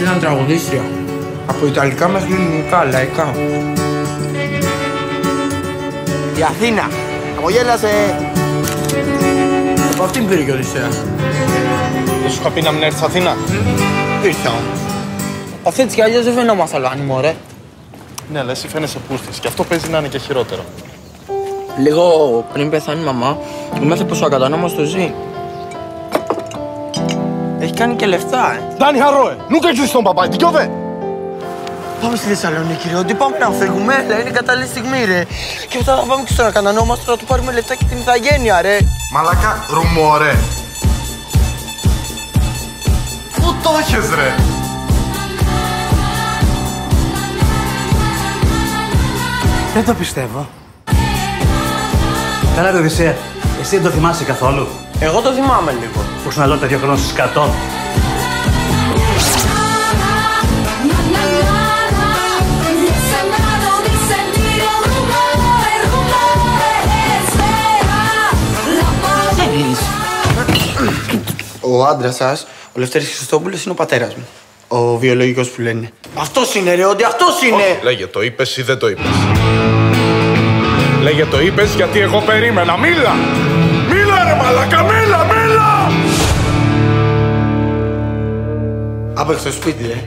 ήταν τραγουδίστρια. Από ιταλικά μέχρι ελληνικά, λαϊκά. Η Αθήνα. Απογέλασε. Από αυτήν πήρε και ο Οδυσσέας. Δεν σου είχα πει να μην έρθεις Αθήνα. Ήρθα. Αυτή έτσι κι αλλιώς δεν φαινόμαστε Αλβάνοι, μωρέ. Ναι, αλλά εσύ φαίνεσαι πούστης και αυτό παίζει να είναι και χειρότερο. Λίγο πριν πεθάνει η μαμά, έμαθε πως ο ακατανόμαστος ζει. Έχει κάνει και λεφτά, Dani Harroe, nunca existe un papá, δικαιώβε! Πάμε στη Θεσσαλονίκη, ρε. Ότι πάμε να φύγουμε, έλα, είναι κατάλληλη στιγμή, ρε. Και μετά θα πάμε και στον ακατανόμαστο να του πάρουμε λεφτά και την ηθαγένεια, ρε. Μαλάκα, ρουμόρε. Πού το έχεις, ρε! Δεν το πιστεύω. Καλά ρε Οδυσσέα, εσύ δεν το θυμάσαι καθόλου. Εγώ το θυμάμαι λίγο. Πώς να λέω τα 2 χρόνια στις 100. Ο άντρας σας, ο Λευτέρης Χριστόπουλος, είναι ο πατέρας μου. Ο βιολογικός που λένε. Αυτός είναι, ρε, ότι αυτός είναι! Λέγε το είπες ή δεν το είπες. Λέγε το είπες γιατί εγώ περίμενα. Μίλα! Μίλα ρε μαλάκα, μίλα! Από στο σπίτι, ρε.